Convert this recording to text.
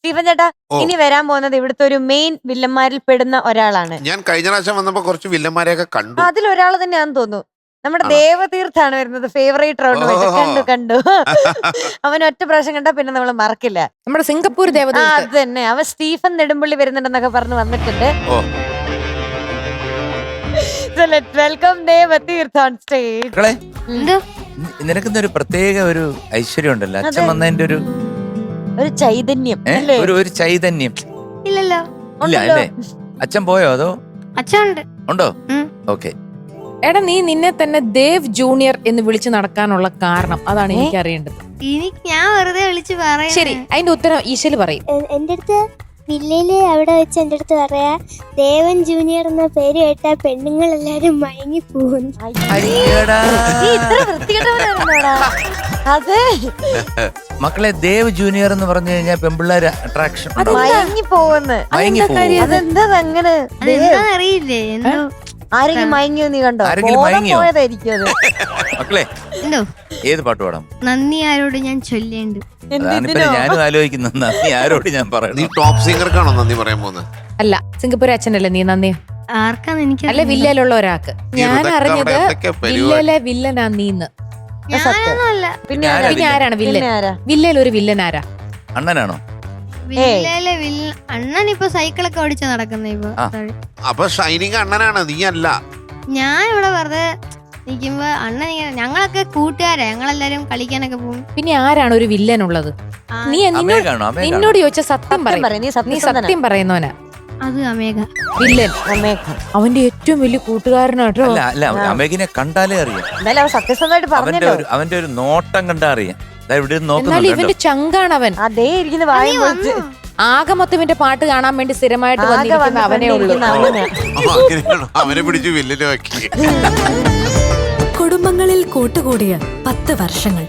Stephen ചേട്ടാ, ഇനി വരാൻ പോകുന്നത് ഇവിടുത്തെ ഒരു മെയിൻ വില്ലന്മാരിൽ പെടുന്ന ഒരാളാണ്. ഞാൻ കഴിഞ്ഞ പ്രാവശ്യം വന്നപ്പോ കുറച്ച് വില്ലന്മാരെയൊക്കെ കണ്ടു. അതിലൊരാൾ തന്നെയാന്ന് തോന്നുന്നു. നമ്മുടെ ദേവതീർത്ഥാണ് വരുന്നത്. ഫേവറേറ്റ് റൗണ്ട് കണ്ടു. അവൻ ഒറ്റ പ്രാവശ്യം കണ്ടാ പിന്നെ നമ്മൾ മറക്കില്ല. നമ്മുടെ സിംഗപ്പൂർ ദേവത. അത് തന്നെ. അവൻ സ്റ്റീഫൻ നെടുമ്പള്ളി വരുന്നുണ്ടെന്നൊക്കെ പറഞ്ഞ് വന്നിട്ടുണ്ട്. Welcome Devatheertha on stage. നിനക്കുന്നൊരു പ്രത്യേക ഒരു ഐശ്വര്യം ഉണ്ടല്ലോ, അച്ഛൻ വന്നതിന്റെ ഒരു ചൈതന്യം. ഒരു ചൈതന്യം. ഇല്ലല്ലോ. ഇല്ല അല്ലേ? അച്ഛൻ പോയോ അതോ അച്ഛനുണ്ട്? ഉണ്ടോ? ഓക്കെ. എടാ, നീ നിന്നെ തന്നെ ദേവ് ജൂനിയർ എന്ന് വിളിച്ച് നടക്കാനുള്ള കാരണം അതാണ് എനിക്ക് അറിയേണ്ടത്. ഞാൻ വെറുതെ വിളിച്ച് പറയാം. ശരി, അതിന്റെ ഉത്തരം ഈശല് പറയും. എന്റെ അടുത്ത് വില്ലയില് അവിടെ വെച്ച് എന്റെ അടുത്ത് പറയാ, ദേവൻ ജൂനിയർ എന്ന പേര് കേട്ടാ പെണ്ണുങ്ങളെല്ലാരും മയങ്ങി പോകുന്നു. അതെ മക്കളെ, ദേവ് ജൂനിയർ എന്ന് പറഞ്ഞു കഴിഞ്ഞാൽ പെമ്പിള്ളേര് അട്രാക്ഷൻ മയങ്ങി പോകുന്നു. അതെന്താ അങ്ങനെ? അറിയില്ലേ? എന്തോ ആരെങ്കിലും മയങ്ങിയോ? നീ കണ്ടോ? പോയതായിരിക്കും അത്. മക്കളെ, എന്തോ ഏത് പാട്ട് പാടാം? നന്ദി ആരോട് ഞാൻ ചൊല്ലേണ്ടു. ഞാനും ആലോചിക്കുന്നു, നന്ദി ആരോട് ഞാൻ പറയണം. നീ ടോപ്പ് സിംഗർക്കാണോ നന്ദി പറയാൻ പോകുന്നത്? അല്ല, സിംഗപ്പൂർ അച്ഛനല്ലേ നീ നന്ദി? ആർക്കാന്ന് എനിക്ക് അല്ല, വില്ലയിലുള്ള ഒരാൾക്ക്. ഞാൻ അറിഞ്ഞത് വില്ലയിലെ വില്ലനാ നീന്ന്. പിന്നെ ആരാണ് വില്ലൻ? വില്ലയിൽ ഒരു വില്ലൻ ആരാ? അണ്ണനാണോ? അണ്ണൻ ഇപ്പൊ സൈക്കിളൊക്കെ ഓടിച്ച് നടക്കുന്ന ഇപ്പൊ. അപ്പൊ ഷൈനിങ് അണ്ണനാണ്, നീ അല്ല. ഞാൻ ഇവിടെ വെറുതെ നിക്കുമ്പോ അണ്ണൻ ഞങ്ങളൊക്കെ കൂട്ടുകാരാ, ഞങ്ങളെല്ലാരും കളിക്കാനൊക്കെ പോകും. പിന്നെ ആരാണ് ഒരു വില്ലൻ ഉള്ളത്? നീ നിന്നോട് ചോദിച്ച സത്യം പറയും. നീ സത്യം പറയുന്നവനാ. അത് അമേഘ വില്ലൻ. അവന്റെ ഏറ്റവും വലിയ കൂട്ടുകാരനാട്ടോ. അല്ല, അമേഘിനെ കണ്ടാലേ അറിയാം. സത്യസന്ധമായിട്ട് പറഞ്ഞല്ലോ. അവന്റെ ഒരു നോട്ടം കണ്ടാ അറിയാം. എന്നാൽ ഇവന്റെ ചങ്കാണവൻ. അതേ ഇരിക്കുന്ന വായും പൊളിച്ച് ആകെ മൊത്തം ഇവന്റെ പാട്ട് കാണാൻ വേണ്ടി സ്ഥിരമായിട്ട് വന്നിരിക്കുന്ന അവനേ ഉള്ളൂ. അവനെ പിടിച്ച് വില്ലനാക്കി. കുടുംബങ്ങളിൽ കൂട്ടുകൂടിയ 10 വർഷങ്ങൾ.